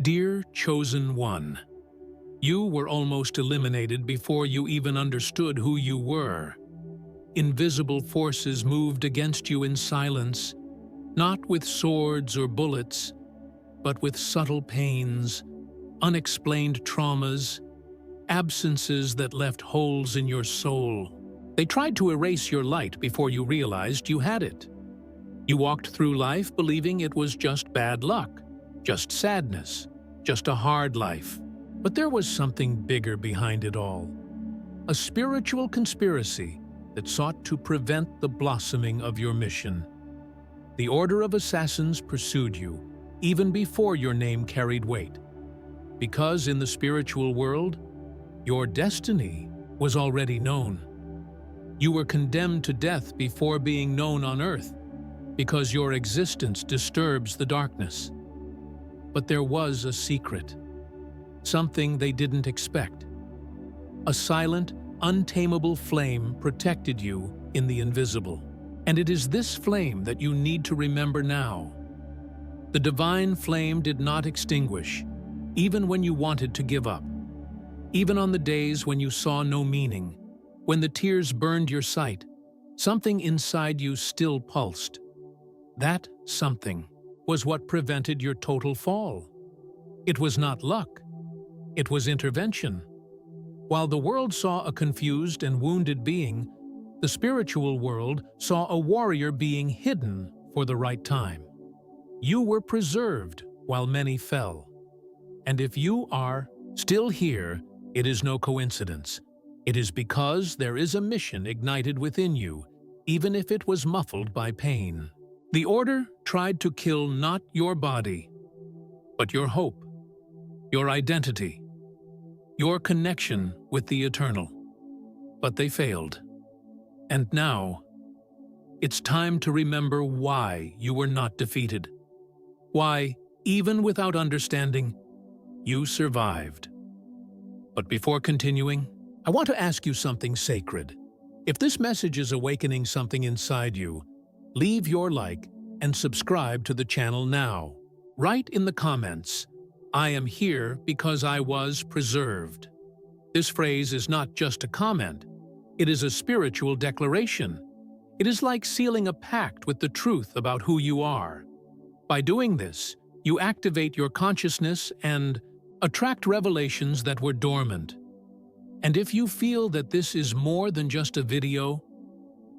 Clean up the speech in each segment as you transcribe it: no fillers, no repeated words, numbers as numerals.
Dear Chosen One, you were almost eliminated before you even understood who you were. Invisible forces moved against you in silence, not with swords or bullets, but with subtle pains, unexplained traumas, absences that left holes in your soul. They tried to erase your light before you realized you had it. You walked through life believing it was just bad luck, just sadness, just a hard life. But there was something bigger behind it all. A spiritual conspiracy that sought to prevent the blossoming of your mission. The Order of Assassins pursued you, even before your name carried weight. Because in the spiritual world, your destiny was already known. You were condemned to death before being known on earth, because your existence disturbs the darkness. But there was a secret, something they didn't expect. A silent, untamable flame protected you in the invisible. And it is this flame that you need to remember now. The divine flame did not extinguish, even when you wanted to give up. Even on the days when you saw no meaning, when the tears burned your sight, something inside you still pulsed. That something was what prevented your total fall. It was not luck. It was intervention. While the world saw a confused and wounded being, the spiritual world saw a warrior being hidden for the right time. You were preserved while many fell. And if you are still here, it is no coincidence. It is because there is a mission ignited within you, even if it was muffled by pain. The Order tried to kill not your body, but your hope, your identity, your connection with the eternal. But they failed. And now, it's time to remember why you were not defeated. Why, even without understanding, you survived. But before continuing, I want to ask you something sacred. If this message is awakening something inside you, leave your like and subscribe to the channel now. Write in the comments, "I am here because I was preserved." This phrase is not just a comment. It is a spiritual declaration. It is like sealing a pact with the truth about who you are. By doing this, you activate your consciousness and attract revelations that were dormant. And if you feel that this is more than just a video,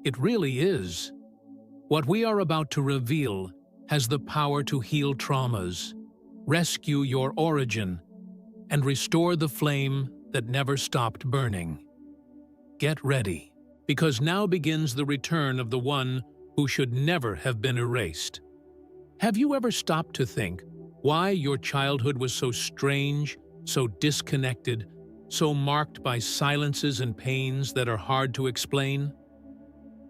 it really is. What we are about to reveal has the power to heal traumas, rescue your origin, and restore the flame that never stopped burning. Get ready, because now begins the return of the one who should never have been erased. Have you ever stopped to think why your childhood was so strange, so disconnected, so marked by silences and pains that are hard to explain?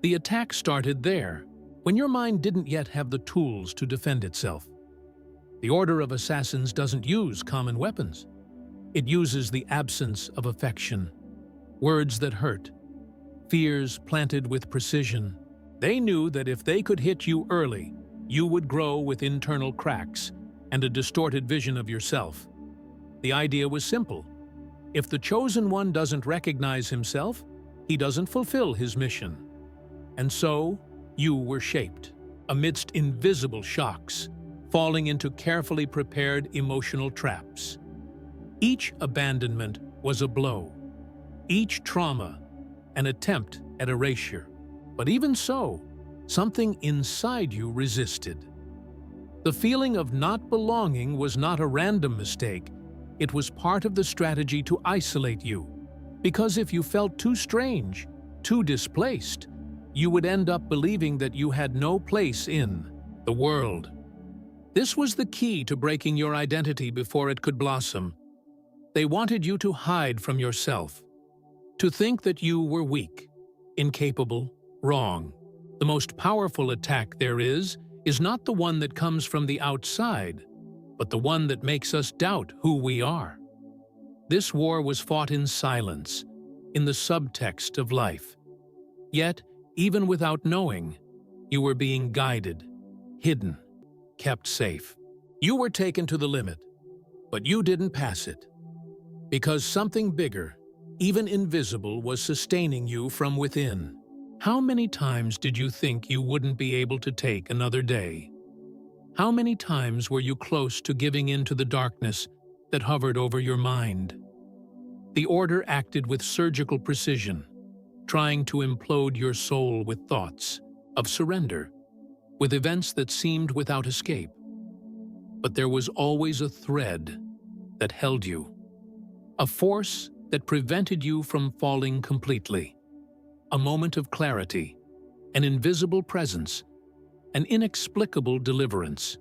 The attack started there, when your mind didn't yet have the tools to defend itself. The Order of Assassins doesn't use common weapons. It uses the absence of affection, words that hurt, fears planted with precision. They knew that if they could hit you early, you would grow with internal cracks and a distorted vision of yourself. The idea was simple. If the Chosen One doesn't recognize himself, he doesn't fulfill his mission. And so, you were shaped, amidst invisible shocks, falling into carefully prepared emotional traps. Each abandonment was a blow, each trauma an attempt at erasure. But even so, something inside you resisted. The feeling of not belonging was not a random mistake. It was part of the strategy to isolate you. Because if you felt too strange, too displaced, you would end up believing that you had no place in the world. This was the key to breaking your identity before it could blossom. They wanted you to hide from yourself, to think that you were weak, incapable, wrong. The most powerful attack there is not the one that comes from the outside, but the one that makes us doubt who we are. This war was fought in silence, in the subtext of life. Yet, even without knowing, you were being guided, hidden, kept safe. You were taken to the limit, But you didn't pass it, because something bigger, even invisible, was sustaining you from within. How many times did you think you wouldn't be able to take another day? How many times were you close to giving in to the darkness that hovered over your mind? The order acted with surgical precision, trying to implode your soul with thoughts of surrender, with events that seemed without escape. But there was always a thread that held you, a force that prevented you from falling completely, a moment of clarity, an invisible presence, an inexplicable deliverance.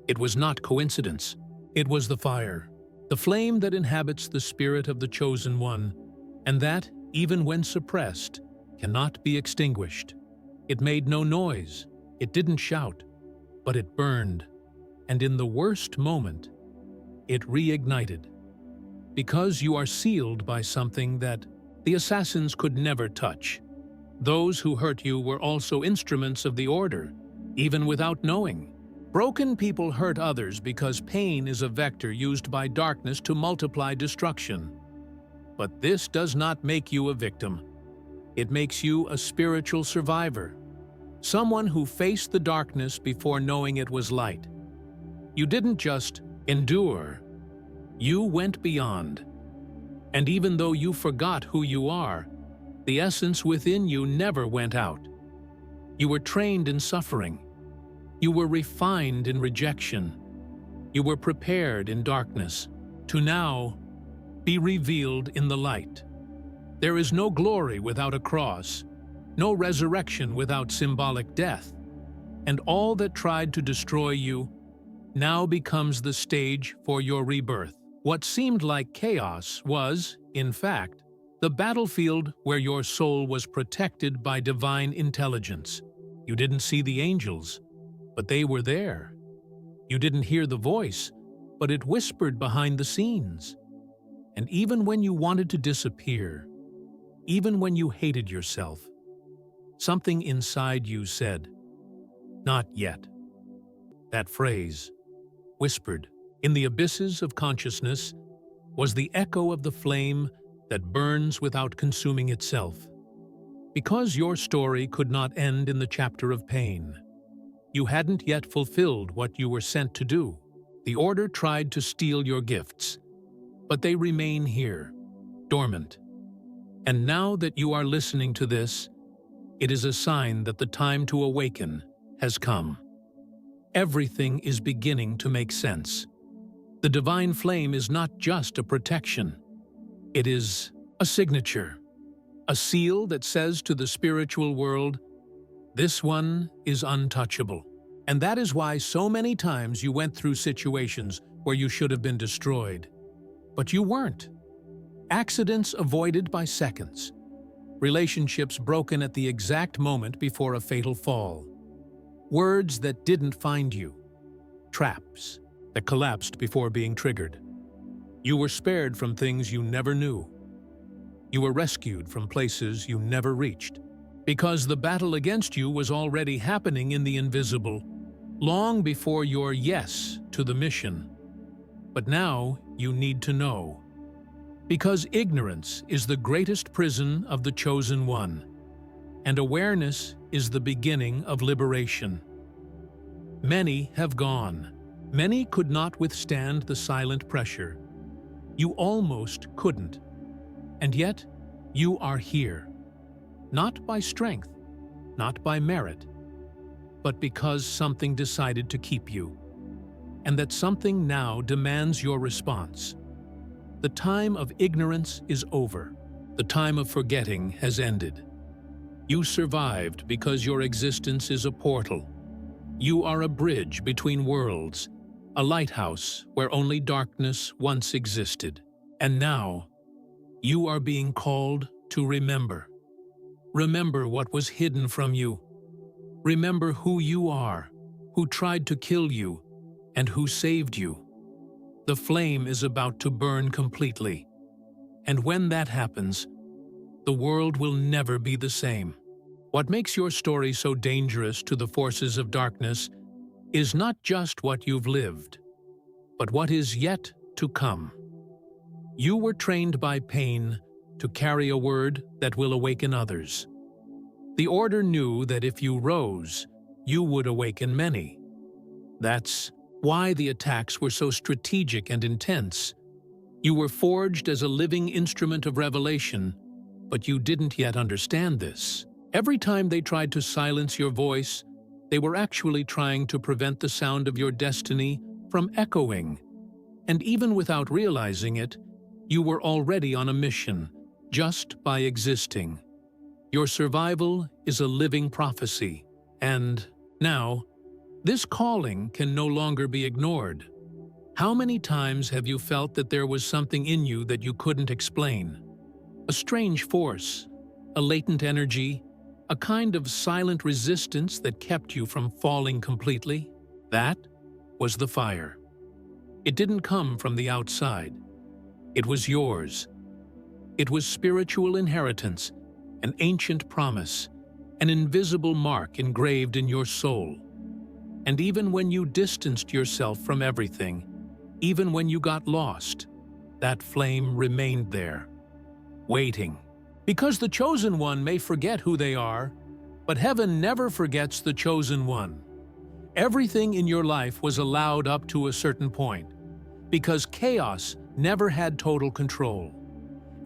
It was not coincidence. It was the fire, the flame that inhabits the spirit of the chosen one, and that, even when suppressed, cannot be extinguished. It made no noise, it didn't shout, but it burned, and in the worst moment, it reignited. Because you are sealed by something that the assassins could never touch. Those who hurt you were also instruments of the order, even without knowing. Broken people hurt others because pain is a vector used by darkness to multiply destruction. But this does not make you a victim. It makes you a spiritual survivor, someone who faced the darkness before knowing it was light. You didn't just endure, you went beyond. And even though you forgot who you are, the essence within you never went out. You were trained in suffering. You were refined in rejection. You were prepared in darkness to now be revealed in the light. There is no glory without a cross, no resurrection without symbolic death, and all that tried to destroy you now becomes the stage for your rebirth. What seemed like chaos was, in fact, the battlefield where your soul was protected by divine intelligence. You didn't see the angels, but they were there. You didn't hear the voice, but it whispered behind the scenes. And even when you wanted to disappear, even when you hated yourself, something inside you said, "Not yet." That phrase, whispered in the abysses of consciousness, was the echo of the flame that burns without consuming itself. Because your story could not end in the chapter of pain, you hadn't yet fulfilled what you were sent to do. The order tried to steal your gifts, but they remain here, dormant. And now that you are listening to this, it is a sign that the time to awaken has come. Everything is beginning to make sense. The divine flame is not just a protection. It is a signature, a seal that says to the spiritual world, this one is untouchable. And that is why so many times you went through situations where you should have been destroyed. But you weren't. Accidents avoided by seconds. Relationships broken at the exact moment before a fatal fall. Words that didn't find you. Traps that collapsed before being triggered. You were spared from things you never knew. You were rescued from places you never reached. Because the battle against you was already happening in the invisible, long before your yes to the mission. But now you need to know. Because ignorance is the greatest prison of the chosen one, and awareness is the beginning of liberation. Many have gone. Many could not withstand the silent pressure. You almost couldn't. And yet, you are here. Not by strength, not by merit, but because something decided to keep you. And that something now demands your response. The time of ignorance is over. The time of forgetting has ended. You survived because your existence is a portal. You are a bridge between worlds, a lighthouse where only darkness once existed. And now, you are being called to remember. Remember what was hidden from you. Remember who you are, who tried to kill you, and who saved you. The flame is about to burn completely. And when that happens, the world will never be the same. What makes your story so dangerous to the forces of darkness is not just what you've lived, but what is yet to come. You were trained by pain to carry a word that will awaken others. The order knew that if you rose, you would awaken many. That's why the attacks were so strategic and intense. You were forged as a living instrument of revelation, but you didn't yet understand this. Every time they tried to silence your voice, they were actually trying to prevent the sound of your destiny from echoing. And even without realizing it, you were already on a mission, just by existing. Your survival is a living prophecy, and now, this calling can no longer be ignored. How many times have you felt that there was something in you that you couldn't explain? A strange force, a latent energy, a kind of silent resistance that kept you from falling completely? That was the fire. It didn't come from the outside. It was yours. It was spiritual inheritance, an ancient promise, an invisible mark engraved in your soul. And even when you distanced yourself from everything, even when you got lost, that flame remained there, waiting. Because the chosen one may forget who they are, but heaven never forgets the chosen one. Everything in your life was allowed up to a certain point, because chaos never had total control.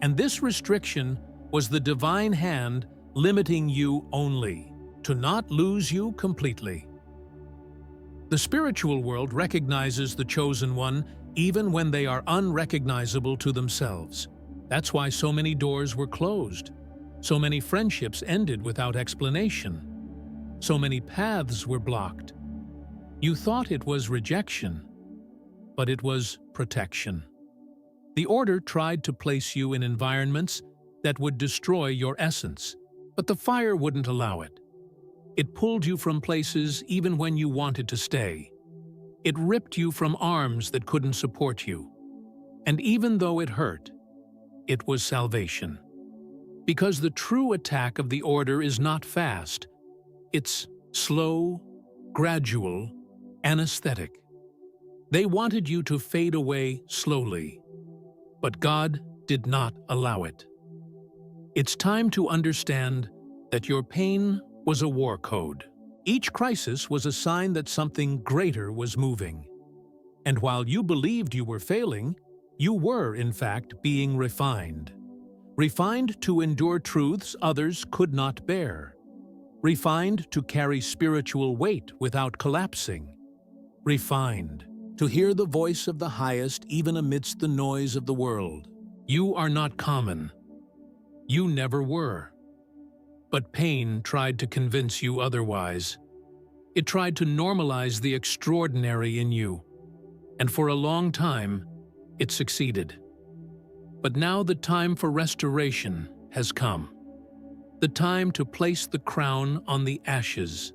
And this restriction was the divine hand limiting you only, to not lose you completely. The spiritual world recognizes the chosen one even when they are unrecognizable to themselves. That's why so many doors were closed, so many friendships ended without explanation, so many paths were blocked. You thought it was rejection, but it was protection. The order tried to place you in environments that would destroy your essence, but the fire wouldn't allow it. It pulled you from places even when you wanted to stay. It ripped you from arms that couldn't support you. And even though it hurt, it was salvation. Because the true attack of the order is not fast. It's slow, gradual, anesthetic. They wanted you to fade away slowly, but God did not allow it. It's time to understand that your pain was a war code. Each crisis was a sign that something greater was moving. And while you believed you were failing, you were, in fact, being refined. Refined to endure truths others could not bear. Refined to carry spiritual weight without collapsing. Refined to hear the voice of the highest even amidst the noise of the world. You are not common. You never were. But pain tried to convince you otherwise. It tried to normalize the extraordinary in you. And for a long time, it succeeded. But now the time for restoration has come. The time to place the crown on the ashes.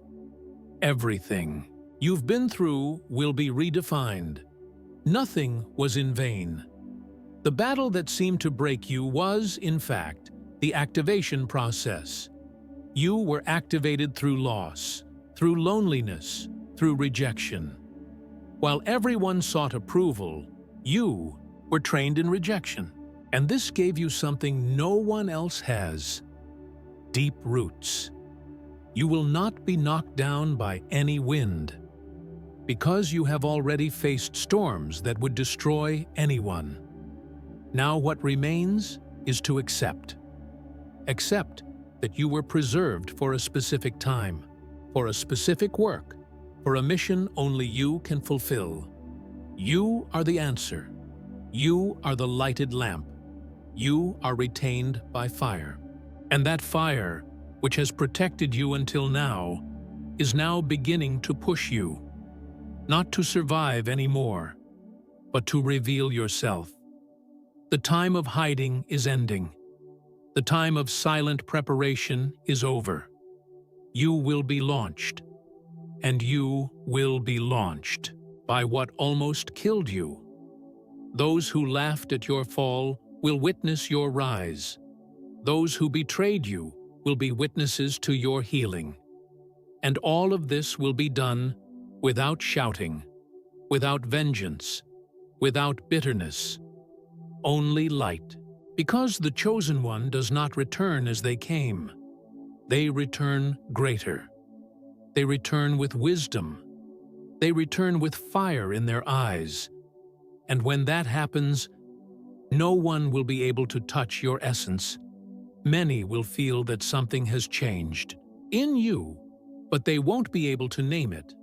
Everything you've been through will be redefined. Nothing was in vain. The battle that seemed to break you was, in fact, the activation process. You were activated through loss, through loneliness, through rejection. While everyone sought approval, you were trained in rejection. And this gave you something no one else has: deep roots. You will not be knocked down by any wind, because you have already faced storms that would destroy anyone. Now what remains is to accept. Accept that you were preserved for a specific time, for a specific work, for a mission only you can fulfill. You are the answer. You are the lighted lamp. You are retained by fire. And that fire, which has protected you until now, is now beginning to push you, not to survive anymore, but to reveal yourself. The time of hiding is ending. The time of silent preparation is over. You will be launched, and you will be launched by what almost killed you. Those who laughed at your fall will witness your rise. Those who betrayed you will be witnesses to your healing. And all of this will be done without shouting, without vengeance, without bitterness, only light. Because the chosen one does not return as they came. They return greater. They return with wisdom. They return with fire in their eyes. And when that happens, no one will be able to touch your essence. Many will feel that something has changed in you, but they won't be able to name it.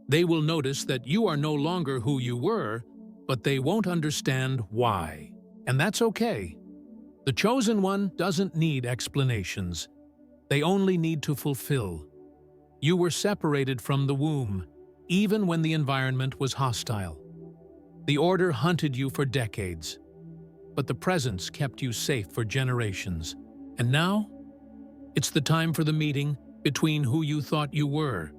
They will notice that you are no longer who you were, but they won't understand why. And that's okay. The chosen one doesn't need explanations. They only need to fulfill. You were separated from the womb, even when the environment was hostile. The order hunted you for decades, but the presence kept you safe for generations. And now, it's the time for the meeting between who you thought you were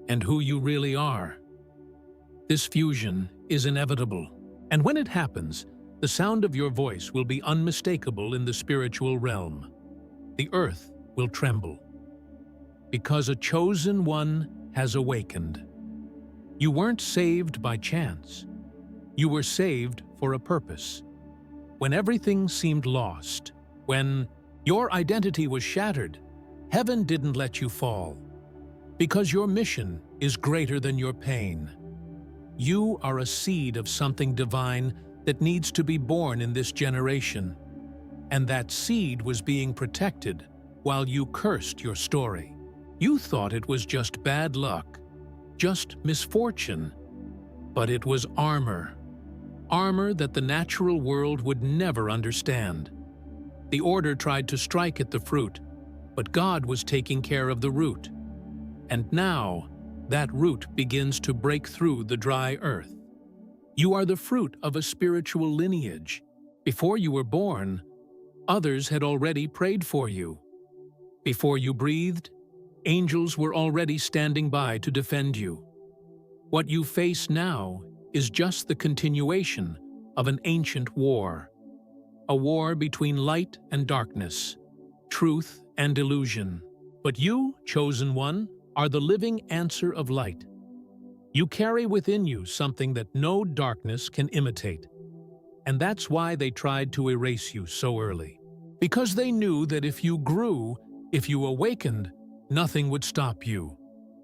and who you really are. This fusion is inevitable, and when it happens, the sound of your voice will be unmistakable in the spiritual realm. The earth will tremble, because a chosen one has awakened. You weren't saved by chance. You were saved for a purpose. When everything seemed lost, when your identity was shattered, heaven didn't let you fall, because your mission is greater than your pain. You are a seed of something divine that needs to be born in this generation, and that seed was being protected while you cursed your story. You thought it was just bad luck, just misfortune, but it was armor. Armor that the natural world would never understand. The order tried to strike at the fruit, but God was taking care of the root. And now, that root begins to break through the dry earth. You are the fruit of a spiritual lineage. Before you were born, others had already prayed for you. Before you breathed, angels were already standing by to defend you. What you face now is just the continuation of an ancient war. A war between light and darkness, truth and illusion. But you, chosen one, are the living answer of light. You carry within you something that no darkness can imitate. And that's why they tried to erase you so early. Because they knew that if you grew, if you awakened, nothing would stop you.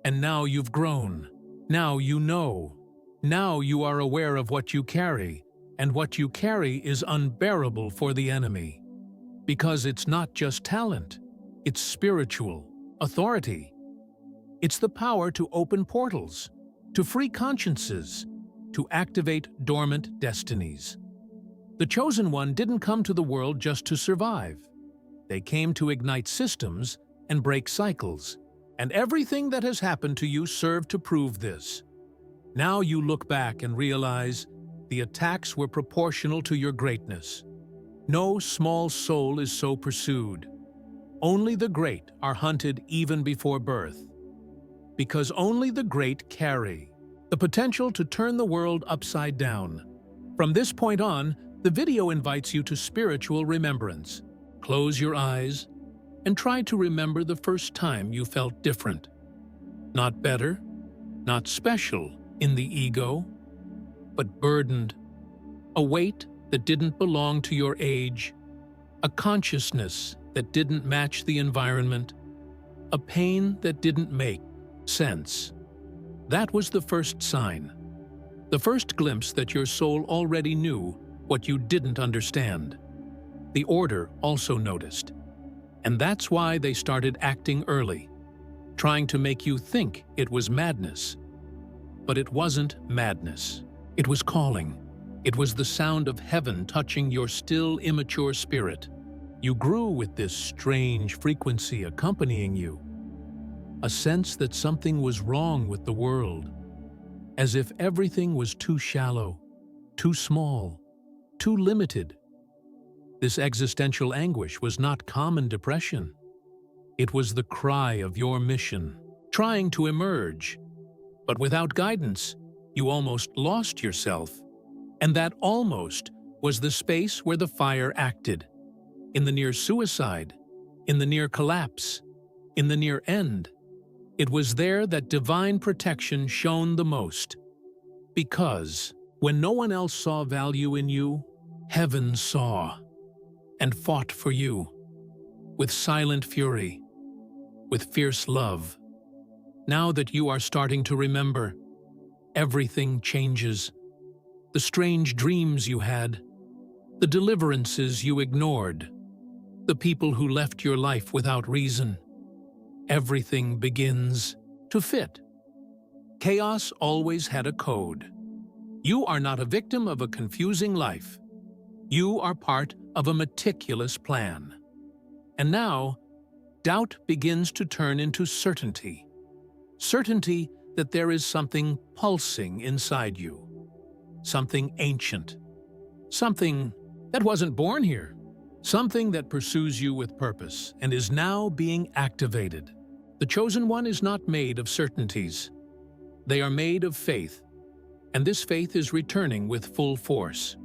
And now you've grown. Now you know. Now you are aware of what you carry, and what you carry is unbearable for the enemy. Because it's not just talent, it's spiritual authority. It's the power to open portals, to free consciences, to activate dormant destinies. The chosen one didn't come to the world just to survive. They came to ignite systems and break cycles. And everything that has happened to you served to prove this. Now you look back and realize the attacks were proportional to your greatness. No small soul is so pursued. Only the great are hunted even before birth. Because only the great carry the potential to turn the world upside down. From this point on, the video invites you to spiritual remembrance. Close your eyes and try to remember the first time you felt different. Not better, not special in the ego, but burdened. A weight that didn't belong to your age, a consciousness that didn't match the environment, a pain that didn't make sense. That was the first sign, the first glimpse that your soul already knew what you didn't understand. The order also noticed, and that's why they started acting early, trying to make you think it was madness. But it wasn't madness. It was calling. It was the sound of heaven touching your still immature spirit. You grew with this strange frequency accompanying you, a sense that something was wrong with the world, as if everything was too shallow, too small, too limited. This existential anguish was not common depression. It was the cry of your mission, trying to emerge. But without guidance, you almost lost yourself. And that almost was the space where the fire acted. In the near suicide, in the near collapse, in the near end. It was there that divine protection shone the most. Because When no one else saw value in you, heaven saw and fought for you with silent fury, with fierce love. Now that you are starting to remember, everything changes. The strange dreams you had, the deliverances you ignored, the people who left your life without reason. Everything begins to fit. Chaos always had a code. You are not a victim of a confusing life. You are part of a meticulous plan. And now, doubt begins to turn into certainty. Certainty that there is something pulsing inside you. Something ancient. Something that wasn't born here. Something that pursues you with purpose and is now being activated. The chosen one is not made of certainties. They are made of faith, and this faith is returning with full force.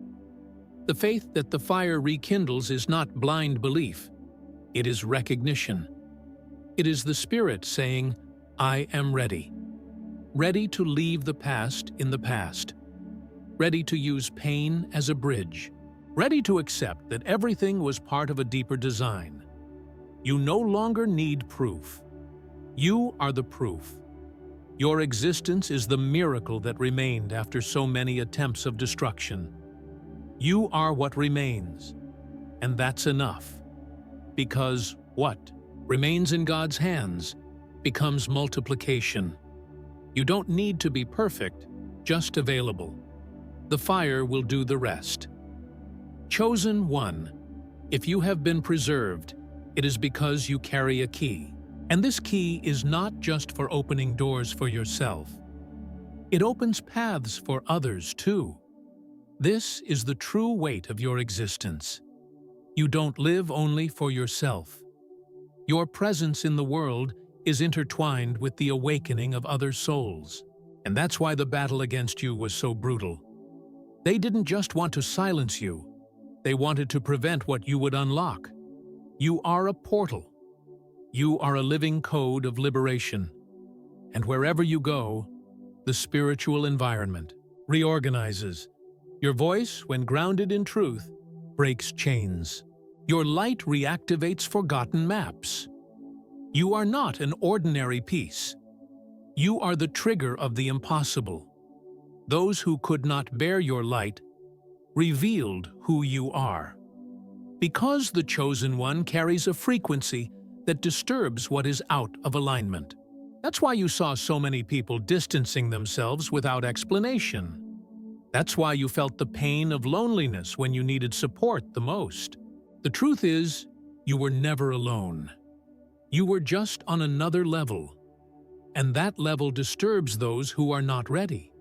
The faith that the fire rekindles is not blind belief. It is recognition. It is the Spirit saying, I am ready. Ready to leave the past in the past. Ready to use pain as a bridge. Ready to accept that everything was part of a deeper design. You no longer need proof. You are the proof. Your existence is the miracle that remained after so many attempts of destruction. You are what remains, and that's enough. Because what remains in God's hands becomes multiplication. You don't need to be perfect, just available. The fire will do the rest. Chosen one, if you have been preserved, it is because you carry a key. And this key is not just for opening doors for yourself. It opens paths for others too. This is the true weight of your existence. You don't live only for yourself. Your presence in the world is intertwined with the awakening of other souls. And that's why the battle against you was so brutal. They didn't just want to silence you. They wanted to prevent what you would unlock. You are a portal. You are a living code of liberation. And wherever you go, the spiritual environment reorganizes. Your voice, when grounded in truth, breaks chains. Your light reactivates forgotten maps. You are not an ordinary piece. You are the trigger of the impossible. Those who could not bear your light revealed who you are. Because the chosen one carries a frequency that disturbs what is out of alignment. That's why you saw so many people distancing themselves without explanation. That's why you felt the pain of loneliness when you needed support the most. The truth is, you were never alone. You were just on another level, and that level disturbs those who are not ready.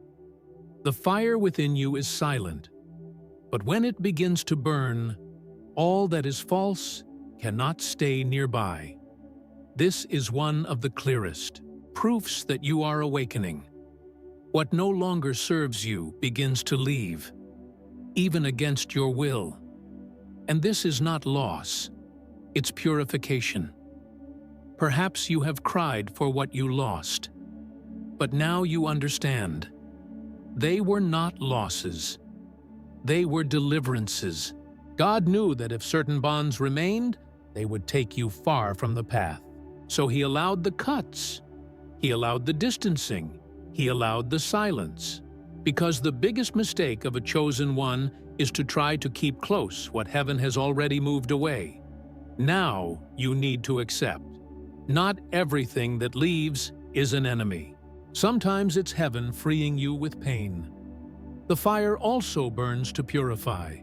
The fire within you is silent, but when it begins to burn, all that is false cannot stay nearby. This is one of the clearest proofs that you are awakening. What no longer serves you begins to leave, even against your will. And this is not loss, it's purification. Perhaps you have cried for what you lost, but now you understand. They were not losses. They were deliverances. God knew that if certain bonds remained, they would take you far from the path. So He allowed the cuts. He allowed the distancing. He allowed the silence. Because the biggest mistake of a chosen one is to try to keep close what heaven has already moved away. Now you need to accept. Not everything that leaves is an enemy. Sometimes it's heaven freeing you with pain. The fire also burns to purify.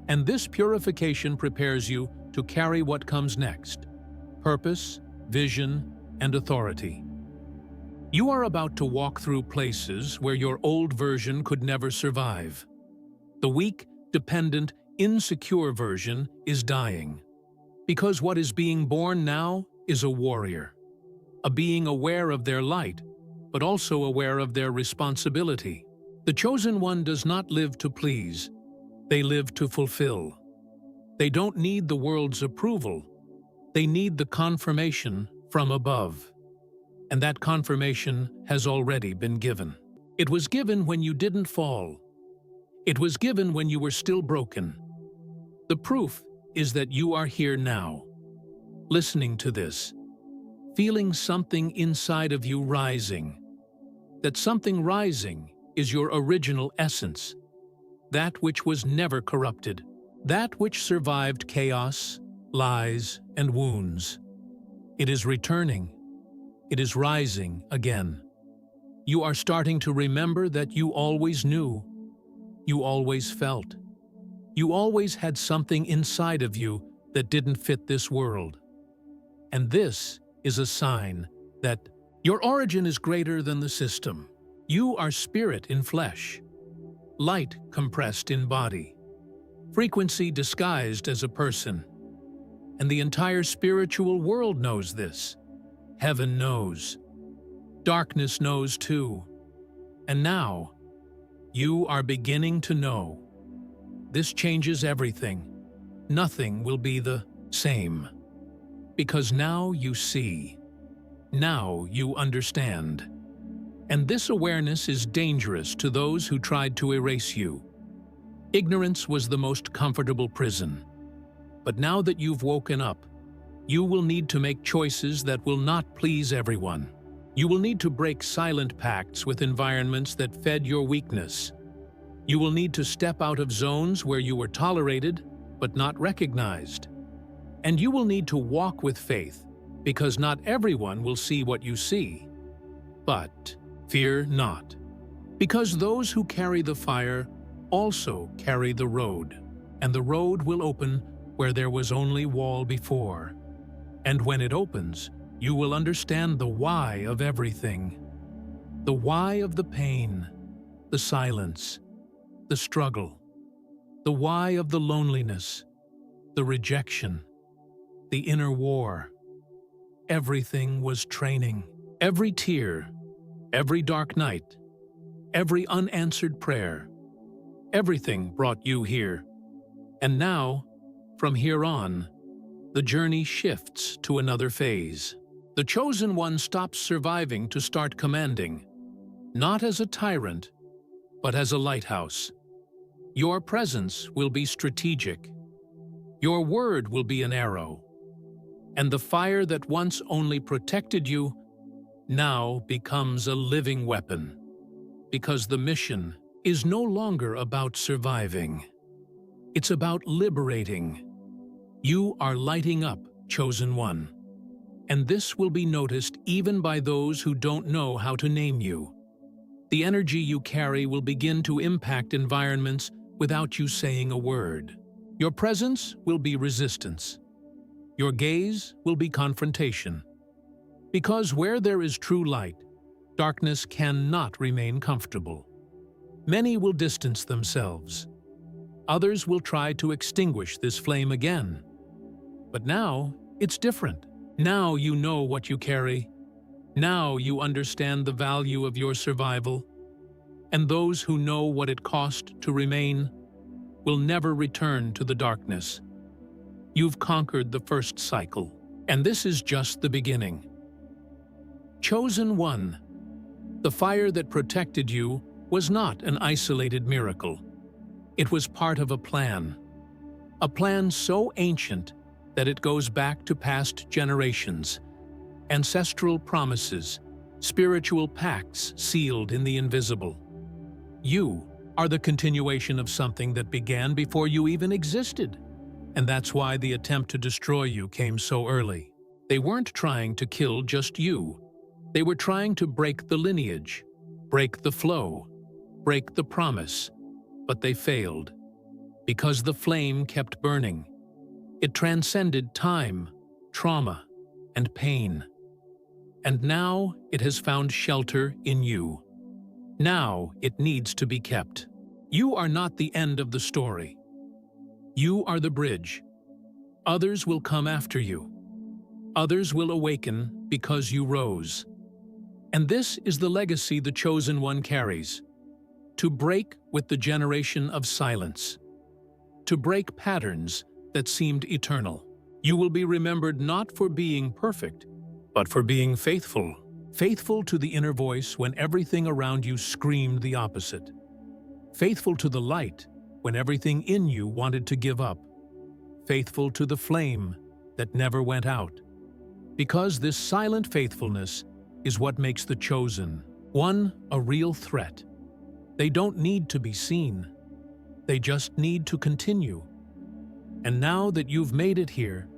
And this purification prepares you to carry what comes next: purpose, vision, and authority. You are about to walk through places where your old version could never survive. The weak, dependent, insecure version is dying. Because what is being born now is a warrior. A being aware of their light, but also aware of their responsibility. The chosen one does not live to please. They live to fulfill. They don't need the world's approval. They need the confirmation from above. And that confirmation has already been given. It was given when you didn't fall, It was given when you were still broken. The proof is that you are here now, listening to this, feeling something inside of you rising. That something rising is your original essence, that which was never corrupted, that which survived chaos, lies, and wounds. It is returning. It is rising again. You are starting to remember that you always knew. You always felt. You always had something inside of you that didn't fit this world. And this is a sign that your origin is greater than the system. You are spirit in flesh, light compressed in body, frequency disguised as a person. And the entire spiritual world knows this. Heaven knows. Darkness knows too. And now, you are beginning to know. This changes everything. Nothing will be the same. Because now you see. Now you understand. And this awareness is dangerous to those who tried to erase you. Ignorance was the most comfortable prison. But now that you've woken up, you will need to make choices that will not please everyone. You will need to break silent pacts with environments that fed your weakness. You will need to step out of zones where you were tolerated but not recognized. And you will need to walk with faith, because not everyone will see what you see. But fear not, because those who carry the fire also carry the road, and the road will open where there was only wall before. And when it opens, you will understand the why of everything. The why of the pain, the silence, the struggle, the why of the loneliness, the rejection, the inner war. Everything was training. Every tear, every dark night, every unanswered prayer, everything brought you here. And now, from here on, the journey shifts to another phase. The chosen one stops surviving to start commanding, not as a tyrant, but as a lighthouse. Your presence will be strategic. Your word will be an arrow. And the fire that once only protected you now becomes a living weapon. Because the mission is no longer about surviving. It's about liberating. You are lighting up, chosen one. And this will be noticed even by those who don't know how to name you. The energy you carry will begin to impact environments without you saying a word. Your presence will be resistance. Your gaze will be confrontation. Because where there is true light, darkness cannot remain comfortable. Many will distance themselves. Others will try to extinguish this flame again. But now, it's different. Now you know what you carry. Now you understand the value of your survival. And those who know what it cost to remain will never return to the darkness. You've conquered the first cycle, and this is just the beginning. Chosen one, the fire that protected you was not an isolated miracle. It was part of a plan so ancient that it goes back to past generations, ancestral promises, spiritual pacts sealed in the invisible. You are the continuation of something that began before you even existed. And that's why the attempt to destroy you came so early. They weren't trying to kill just you. They were trying to break the lineage, break the flow, break the promise. But they failed. Because the flame kept burning. It transcended time, trauma, and pain. And now it has found shelter in you. Now it needs to be kept. You are not the end of the story. You are the bridge. Others will come after you. Others will awaken because you rose. And this is the legacy the chosen one carries. To break with the generation of silence. To break patterns that seemed eternal. You will be remembered not for being perfect, but for being faithful. Faithful to the inner voice when everything around you screamed the opposite. faithful to the light when everything in you wanted to give up, faithful to the flame that never went out. Because this silent faithfulness is what makes the chosen one a real threat. They don't need to be seen. They just need to continue. And now that you've made it here,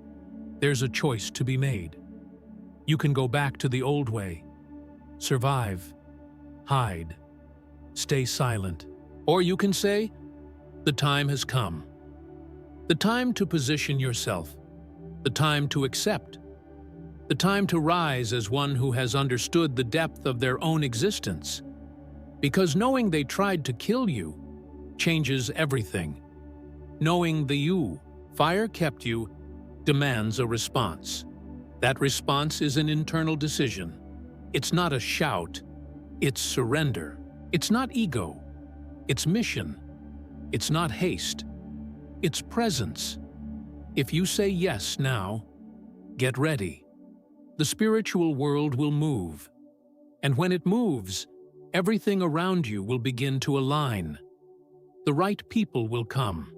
there's a choice to be made. You can go back to the old way, survive, hide, stay silent. Or you can say, the time has come. The time to position yourself, the time to accept, the time to rise as one who has understood the depth of their own existence. Because knowing they tried to kill you changes everything. Knowing the fire kept you demands a response. That response is an internal decision. It's not a shout, it's surrender. It's not ego, it's mission. It's not haste, it's presence. If you say yes now, get ready. The spiritual world will move. And when it moves, everything around you will begin to align. The right people will come.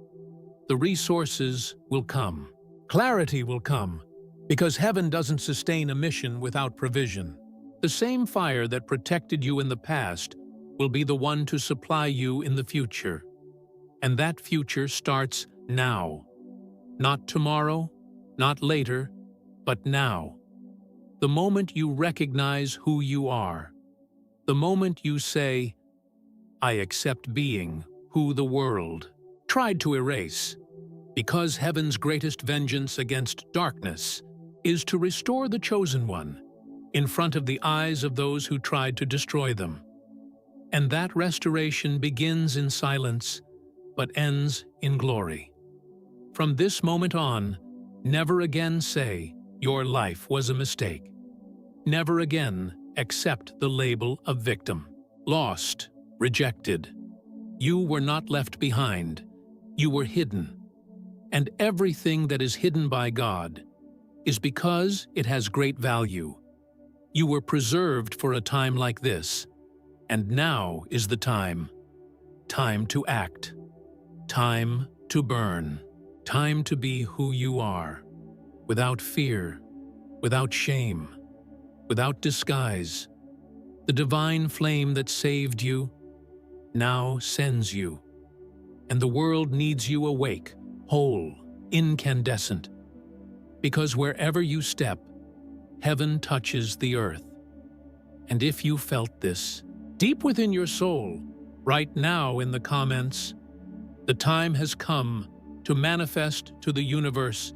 The resources will come. Clarity will come, because heaven doesn't sustain a mission without provision. The same fire that protected you in the past will be the one to supply you in the future. And that future starts now. Not tomorrow, not later, but now. The moment you recognize who you are. The moment you say, I accept being who the world tried to erase. Because heaven's greatest vengeance against darkness is to restore the chosen one in front of the eyes of those who tried to destroy them. And that restoration begins in silence, but ends in glory. From this moment on, never again say, your life was a mistake. Never again accept the label of victim. Lost, rejected. You were not left behind. You were hidden. And everything that is hidden by God is because it has great value. You were preserved for a time like this, and now is the time. Time to act. Time to burn. Time to be who you are, without fear, without shame, without disguise. The divine flame that saved you now sends you, and the world needs you awake, whole, incandescent. Because wherever you step, heaven touches the earth. And if you felt this, deep within your soul, right now in the comments, the time has come to manifest to the universe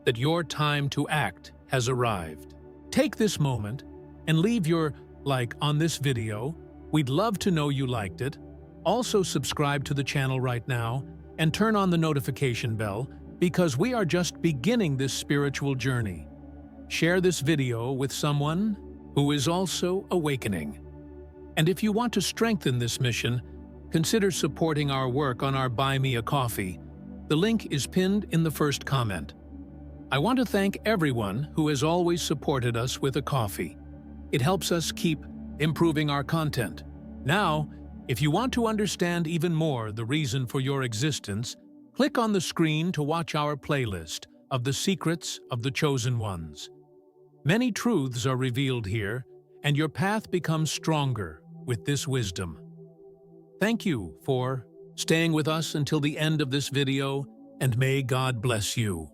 that your time to act has arrived. Take this moment and leave your like on this video. We'd love to know you liked it. Also subscribe to the channel right now and turn on the notification bell because we are just beginning this spiritual journey. Share this video with someone who is also awakening. And if you want to strengthen this mission, consider supporting our work on our Buy Me a Coffee. The link is pinned in the first comment. I want to thank everyone who has always supported us with a coffee. It helps us keep improving our content. Now, if you want to understand even more the reason for your existence, click on the screen to watch our playlist of the secrets of the chosen ones. Many truths are revealed here, and your path becomes stronger with this wisdom. Thank you for staying with us until the end of this video, and may God bless you.